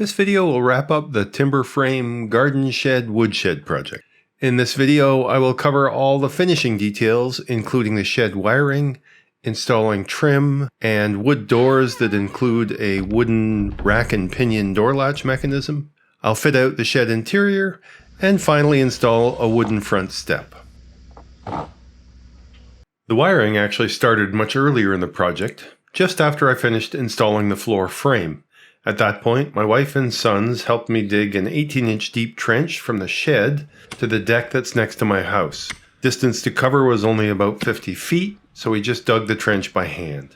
This video will wrap up the timber frame garden shed woodshed project. In this video, I will cover all the finishing details, including the shed wiring, installing trim, and wood doors that include a wooden rack and pinion door latch mechanism. I'll fit out the shed interior, and finally install a wooden front step. The wiring actually started much earlier in the project, just after I finished installing the floor frame. At that point, my wife and sons helped me dig an 18-inch deep trench from the shed to the deck that's next to my house. Distance to cover was only about 50 feet, so we just dug the trench by hand.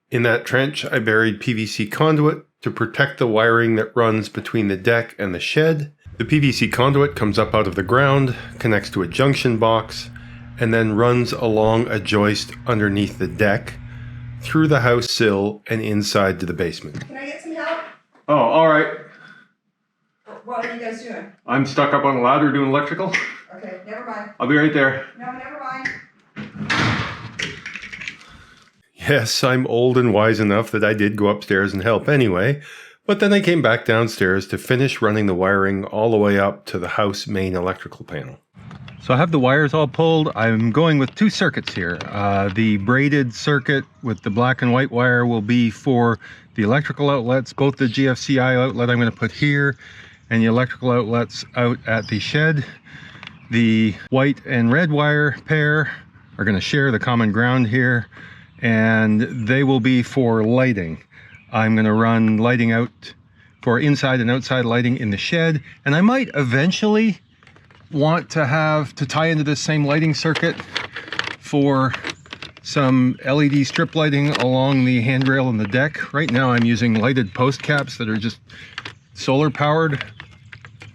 In that trench, I buried PVC conduit to protect the wiring that runs between the deck and the shed. The PVC conduit comes up out of the ground, connects to a junction box, and then runs along a joist underneath the deck, through the house sill and inside to the basement. Can I get some help? Oh, all right. What are you guys doing? I'm stuck up on a ladder doing electrical. Okay, never mind. I'll be right there. No, never mind. Yes, I'm old and wise enough that I did go upstairs and help anyway, but then I came back downstairs to finish running the wiring all the way up to the house main electrical panel. So I have the wires all pulled. I'm going with two circuits here. The braided circuit with the black and white wire will be for the electrical outlets, both the GFCI outlet I'm going to put here and the electrical outlets out at the shed. The white and red wire pair are going to share the common ground here, and they will be for lighting. I'm going to run lighting out for inside and outside lighting in the shed, and I might eventually want to tie into this same lighting circuit for some LED strip lighting along the handrail and the deck. Right now I'm using lighted post caps that are just solar powered,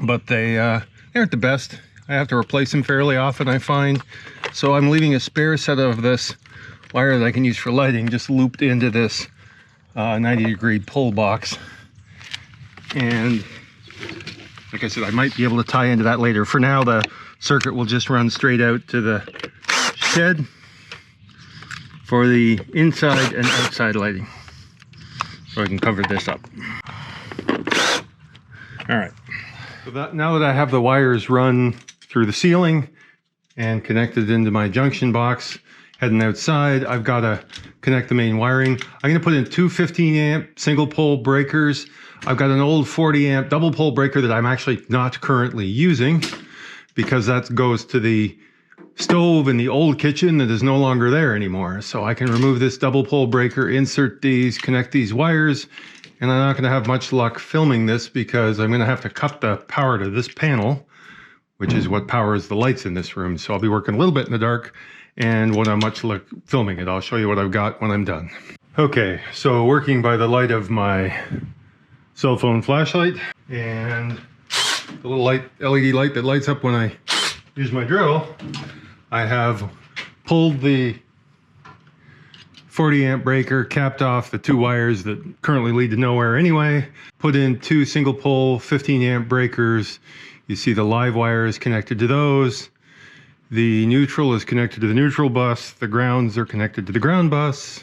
but they aren't the best. I have to replace them fairly often, I find. So I'm leaving a spare set of this wire that I can use for lighting just looped into this 90-degree pull box. And like I said, I might be able to tie into that later. For now, the circuit will just run straight out to the shed for the inside and outside lighting. So I can cover this up. All right. So now that I have the wires run through the ceiling and connected into my junction box, heading outside, I've got to connect the main wiring. I'm going to put in two 15-amp single pole breakers. I've got an old 40-amp double pole breaker that I'm actually not currently using because that goes to the stove in the old kitchen that is no longer there anymore. So I can remove this double pole breaker, insert these, connect these wires, and I'm not going to have much luck filming this because I'm going to have to cut the power to this panel, which is what powers the lights in this room. So I'll be working a little bit in the dark and won't have much luck filming it. I'll show you what I've got when I'm done. Okay, so working by the light of my cell phone flashlight and the little LED light that lights up when I use my drill, I have pulled the 40-amp breaker, capped off the two wires that currently lead to nowhere anyway, put in two single pole 15-amp breakers. You see the live wire is connected to those. The neutral is connected to the neutral bus. The grounds are connected to the ground bus.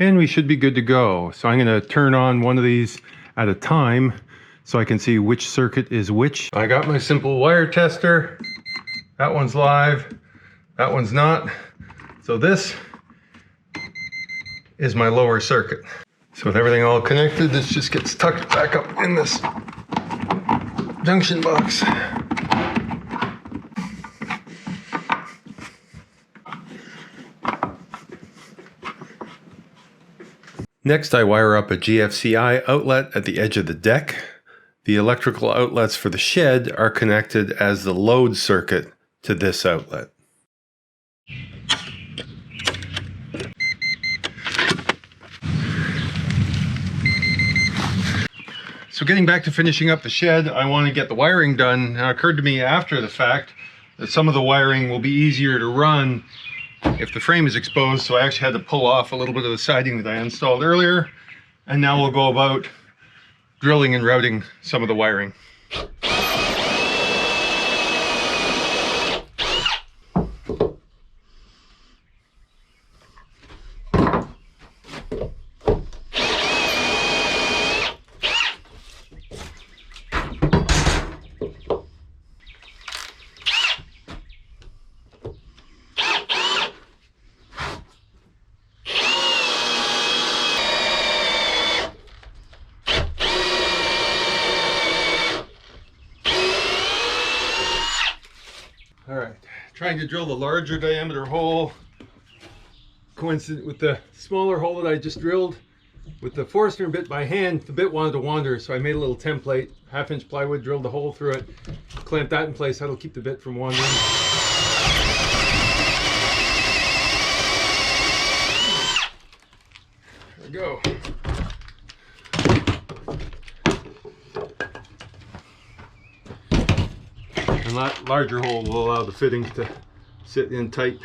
And we should be good to go. So I'm going to turn on one of these at a time so I can see which circuit is which. I got my simple wire tester. That one's live. That one's not. So this is my lower circuit. So with everything all connected, this just gets tucked back up in this junction box. Next, I wire up a GFCI outlet at the edge of the deck. The electrical outlets for the shed are connected as the load circuit to this outlet. So getting back to finishing up the shed, I want to get the wiring done. Now, it occurred to me after the fact that some of the wiring will be easier to run if the frame is exposed, so I actually had to pull off a little bit of the siding that I installed earlier, and now we'll go about drilling and routing some of the wiring. trying to drill the larger diameter hole, coincident with the smaller hole that I just drilled. With the Forstner bit by hand, the bit wanted to wander, so I made a little template, 1/2-inch plywood, drilled a hole through it, clamped that in place. That'll keep the bit from wandering. There we go. And that larger hole will allow the fittings to sit in tight.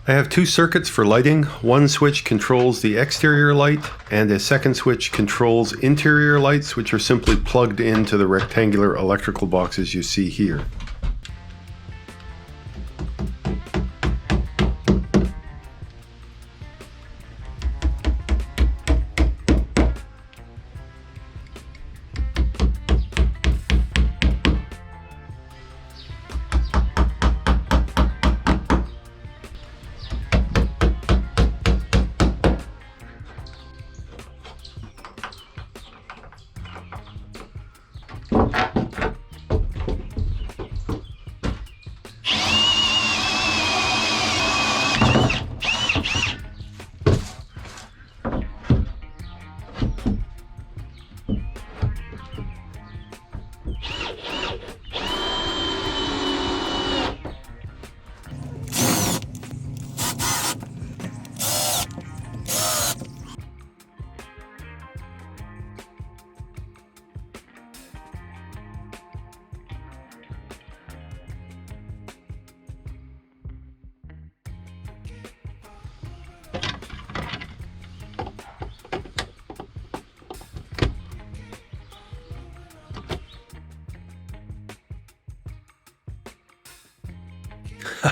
I have 2 circuits for lighting. One switch controls the exterior light, and a second switch controls interior lights, which are simply plugged into the rectangular electrical boxes you see here.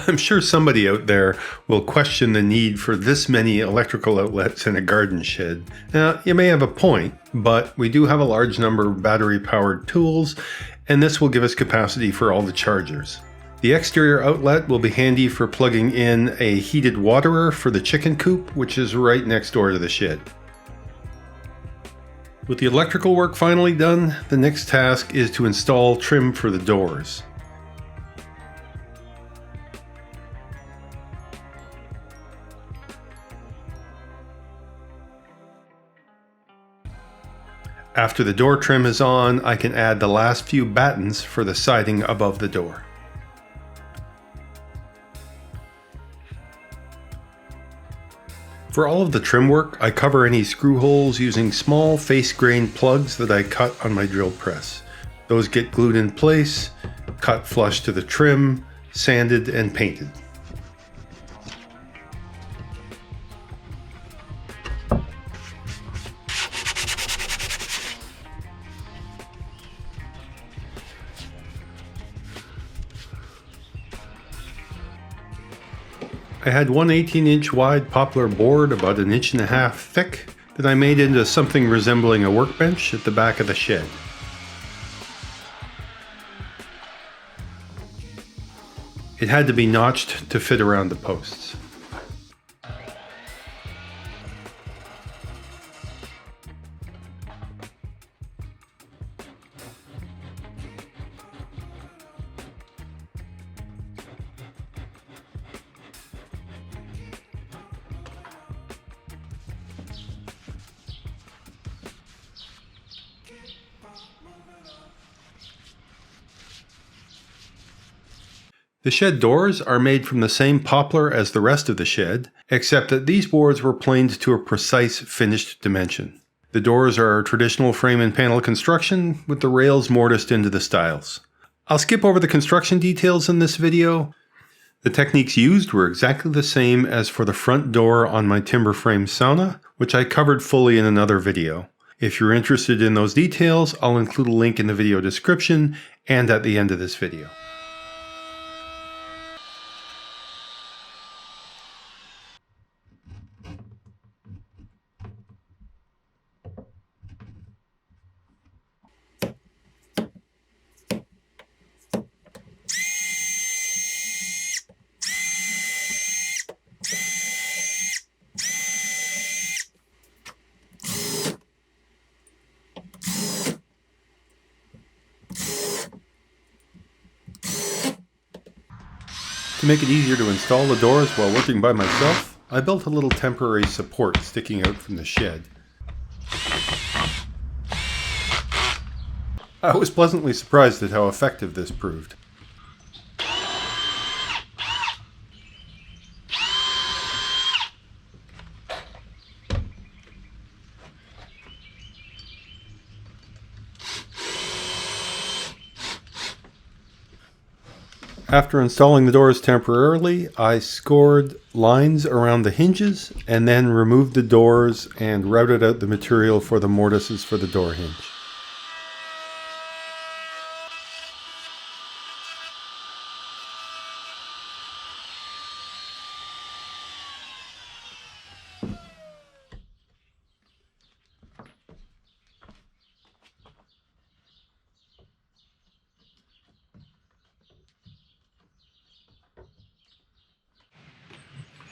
I'm sure somebody out there will question the need for this many electrical outlets in a garden shed. Now, you may have a point, but we do have a large number of battery-powered tools, and this will give us capacity for all the chargers. The exterior outlet will be handy for plugging in a heated waterer for the chicken coop, which is right next door to the shed. With the electrical work finally done, the next task is to install trim for the doors. After the door trim is on, I can add the last few battens for the siding above the door. For all of the trim work, I cover any screw holes using small face-grained plugs that I cut on my drill press. Those get glued in place, cut flush to the trim, sanded and painted. I had one 18-inch wide poplar board about 1.5 inches thick that I made into something resembling a workbench at the back of the shed. It had to be notched to fit around the posts. The shed doors are made from the same poplar as the rest of the shed, except that these boards were planed to a precise finished dimension. The doors are traditional frame and panel construction, with the rails mortised into the stiles. I'll skip over the construction details in this video. The techniques used were exactly the same as for the front door on my timber frame sauna, which I covered fully in another video. If you're interested in those details, I'll include a link in the video description and at the end of this video. To make it easier to install the doors while working by myself, I built a little temporary support sticking out from the shed. I was pleasantly surprised at how effective this proved. After installing the doors temporarily, I scored lines around the hinges and then removed the doors and routed out the material for the mortises for the door hinge.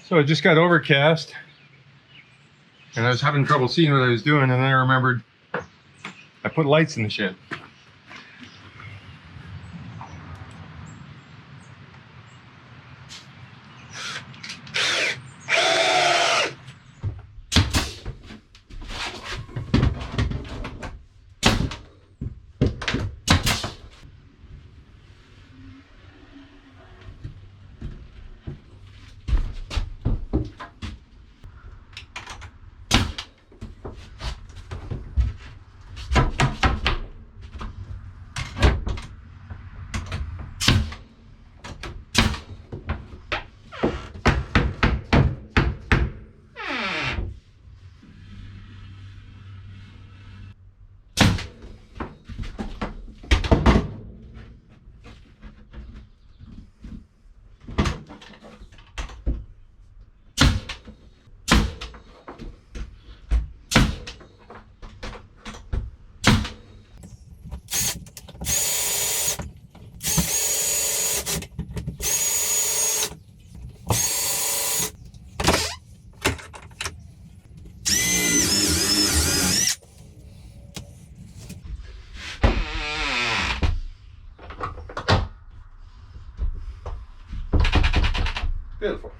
So it just got overcast and I was having trouble seeing what I was doing, and then I remembered I put lights in the shed. Beautiful.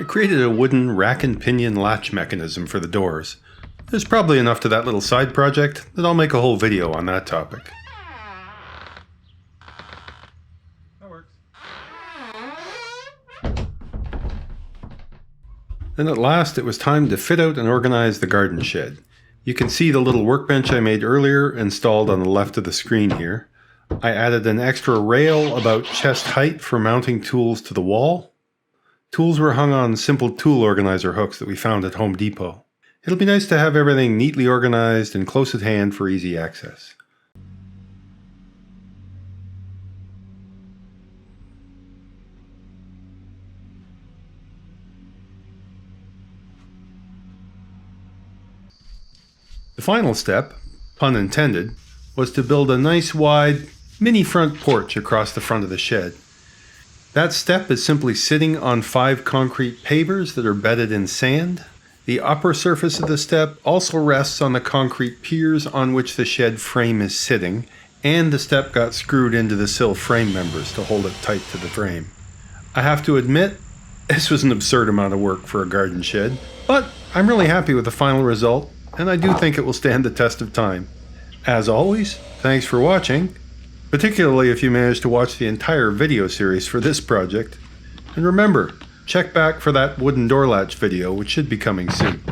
I created a wooden rack and pinion latch mechanism for the doors. There's probably enough to that little side project that I'll make a whole video on that topic. That works. Then at last it was time to fit out and organize the garden shed. You can see the little workbench I made earlier installed on the left of the screen here. I added an extra rail about chest height for mounting tools to the wall. Tools were hung on simple tool organizer hooks that we found at Home Depot. It'll be nice to have everything neatly organized and close at hand for easy access. The final step, pun intended, was to build a nice wide mini front porch across the front of the shed. That step is simply sitting on 5 concrete pavers that are bedded in sand. The upper surface of the step also rests on the concrete piers on which the shed frame is sitting, and the step got screwed into the sill frame members to hold it tight to the frame. I have to admit, this was an absurd amount of work for a garden shed, but I'm really happy with the final result, and I do think it will stand the test of time. As always, thanks for watching, particularly if you managed to watch the entire video series for this project. And remember, check back for that wooden door latch video, which should be coming soon.